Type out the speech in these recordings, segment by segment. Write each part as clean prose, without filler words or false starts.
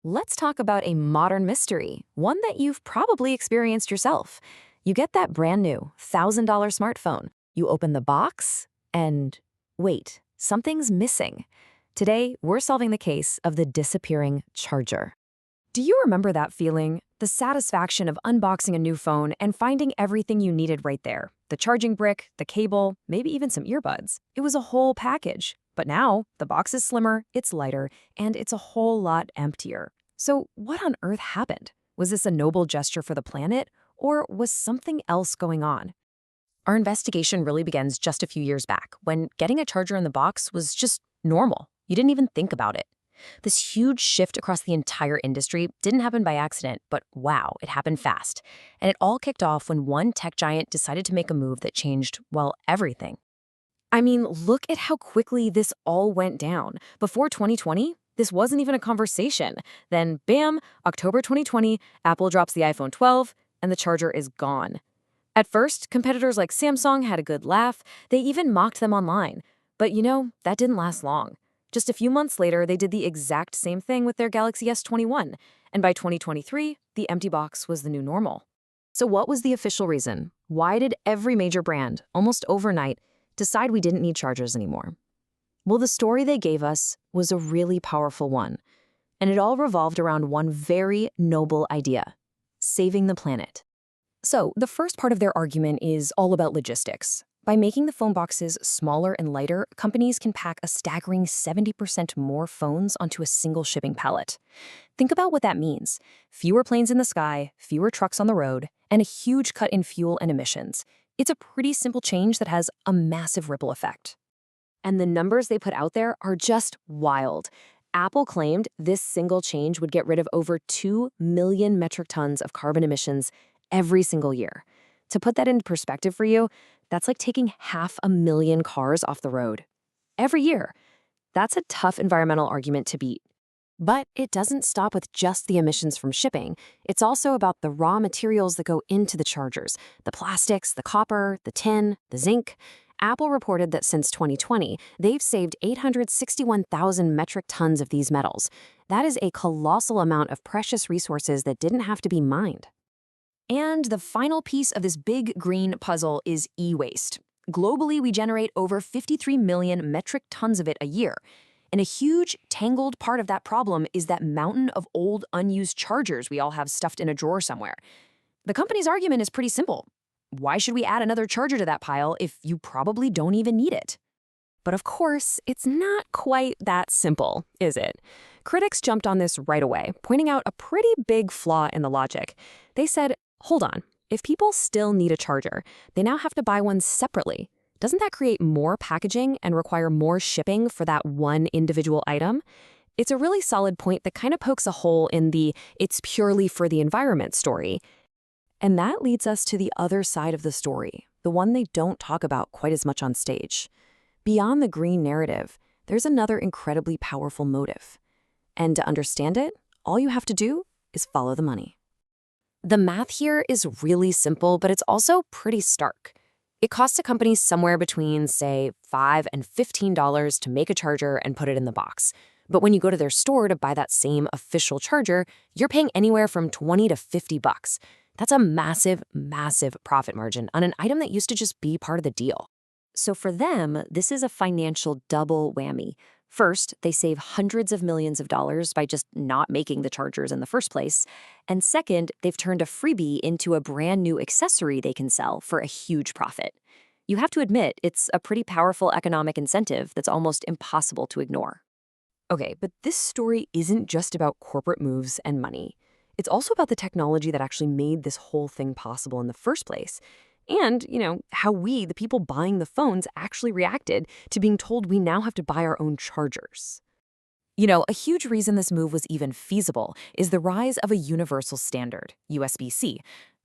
Let's talk about a modern mystery, one that you've probably experienced yourself. You get that brand new $1,000 smartphone. You open the box, and wait, something's missing. Today, we're solving the case of the disappearing charger. Do you remember that feeling? The satisfaction of unboxing a new phone and finding everything you needed right there. The charging brick, the cable, maybe even some earbuds. It was a whole package. But now, the box is slimmer, it's lighter, and it's a whole lot emptier. So what on earth happened? Was this a noble gesture for the planet, or was something else going on? Our investigation really begins just a few years back, when getting a charger in the box was just normal. You didn't even think about it. This huge shift across the entire industry didn't happen by accident, but wow, it happened fast. And it all kicked off when one tech giant decided to make a move that changed, well, everything. I mean, look at how quickly this all went down. Before 2020, this wasn't even a conversation. Then, bam, October 2020, Apple drops the iPhone 12, and the charger is gone. At first, competitors like Samsung had a good laugh. They even mocked them online. But that didn't last long. Just a few months later, they did the exact same thing with their Galaxy S21. And by 2023, the empty box was the new normal. So what was the official reason? Why did every major brand, almost overnight, decide we didn't need chargers anymore? Well, the story they gave us was a really powerful one. And it all revolved around one very noble idea: saving the planet. So the first part of their argument is all about logistics. By making the phone boxes smaller and lighter, companies can pack a staggering 70% more phones onto a single shipping pallet. Think about what that means. Fewer planes in the sky, fewer trucks on the road, and a huge cut in fuel and emissions. It's a pretty simple change that has a massive ripple effect. And the numbers they put out there are just wild. Apple claimed this single change would get rid of over 2 million metric tons of carbon emissions every single year. To put that into perspective for you, that's like taking 500,000 cars off the road every year. That's a tough environmental argument to beat. But it doesn't stop with just the emissions from shipping. It's also about the raw materials that go into the chargers: the plastics, the copper, the tin, the zinc. Apple reported that since 2020, they've saved 861,000 metric tons of these metals. That is a colossal amount of precious resources that didn't have to be mined. And the final piece of this big green puzzle is e-waste. Globally, we generate over 53 million metric tons of it a year. And a huge, tangled part of that problem is that mountain of old, unused chargers we all have stuffed in a drawer somewhere. The company's argument is pretty simple. Why should we add another charger to that pile if you probably don't even need it? But of course, it's not quite that simple, is it? Critics jumped on this right away, pointing out a pretty big flaw in the logic. They said, hold on, if people still need a charger, they now have to buy one separately. Doesn't that create more packaging and require more shipping for that one individual item? It's a really solid point that kind of pokes a hole in the "it's purely for the environment" story. And that leads us to the other side of the story, the one they don't talk about quite as much on stage. Beyond the green narrative, there's another incredibly powerful motive. And to understand it, all you have to do is follow the money. The math here is really simple, but it's also pretty stark. It costs a company somewhere between, say, $5 and $15 to make a charger and put it in the box. But when you go to their store to buy that same official charger, you're paying anywhere from $20 to $50. That's a massive, massive profit margin on an item that used to just be part of the deal. So for them, this is a financial double whammy. First, they save hundreds of millions of dollars by just not making the chargers in the first place. And second, they've turned a freebie into a brand new accessory they can sell for a huge profit. You have to admit, it's a pretty powerful economic incentive that's almost impossible to ignore. Okay, but this story isn't just about corporate moves and money. It's also about the technology that actually made this whole thing possible in the first place. And, how we, the people buying the phones, actually reacted to being told we now have to buy our own chargers. A huge reason this move was even feasible is the rise of a universal standard, USB-C.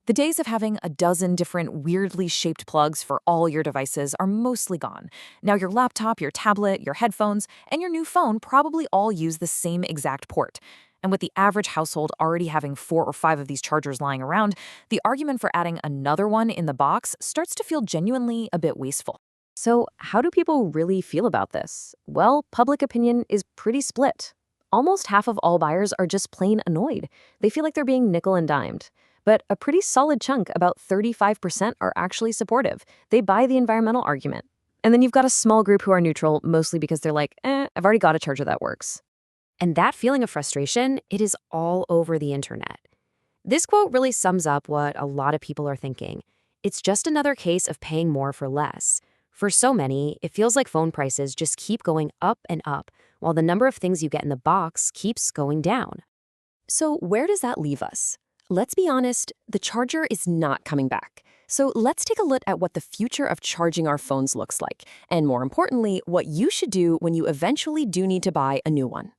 The days of having a dozen different weirdly shaped plugs for all your devices are mostly gone. Now your laptop, your tablet, your headphones, and your new phone probably all use the same exact port. And with the average household already having 4 or 5 of these chargers lying around, the argument for adding another one in the box starts to feel genuinely a bit wasteful. So how do people really feel about this? Well, public opinion is pretty split. Almost half of all buyers are just plain annoyed. They feel like they're being nickel and dimed. But a pretty solid chunk, about 35%, are actually supportive. They buy the environmental argument. And then you've got a small group who are neutral, mostly because they're like, I've already got a charger that works. And that feeling of frustration, it is all over the internet. This quote really sums up what a lot of people are thinking. It's just another case of paying more for less. For so many, it feels like phone prices just keep going up and up, while the number of things you get in the box keeps going down. So where does that leave us? Let's be honest, the charger is not coming back. So let's take a look at what the future of charging our phones looks like, and more importantly, what you should do when you eventually do need to buy a new one.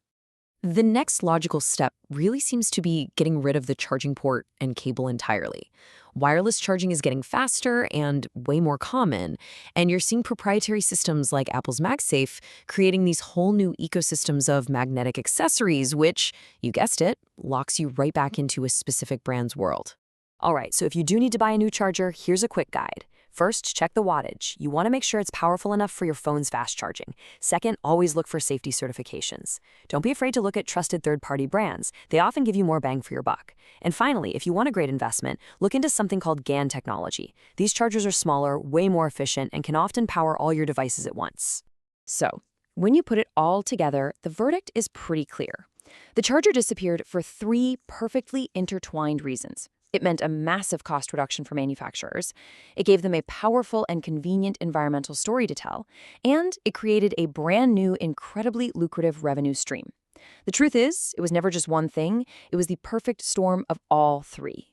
The next logical step really seems to be getting rid of the charging port and cable entirely. Wireless charging is getting faster and way more common, and you're seeing proprietary systems like Apple's MagSafe creating these whole new ecosystems of magnetic accessories, which, you guessed it, locks you right back into a specific brand's world. All right, so if you do need to buy a new charger, here's a quick guide. First, check the wattage. You want to make sure it's powerful enough for your phone's fast charging. Second, always look for safety certifications. Don't be afraid to look at trusted third-party brands. They often give you more bang for your buck. And finally, if you want a great investment, look into something called GaN technology. These chargers are smaller, way more efficient, and can often power all your devices at once. So, when you put it all together, the verdict is pretty clear. The charger disappeared for 3 perfectly intertwined reasons. It meant a massive cost reduction for manufacturers. It gave them a powerful and convenient environmental story to tell. And it created a brand new, incredibly lucrative revenue stream. The truth is, it was never just one thing. It was the perfect storm of all 3.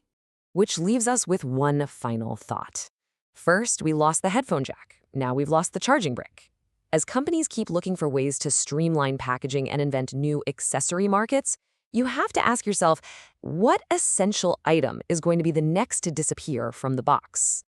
Which leaves us with one final thought. First, we lost the headphone jack. Now we've lost the charging brick. As companies keep looking for ways to streamline packaging and invent new accessory markets, you have to ask yourself, what essential item is going to be the next to disappear from the box?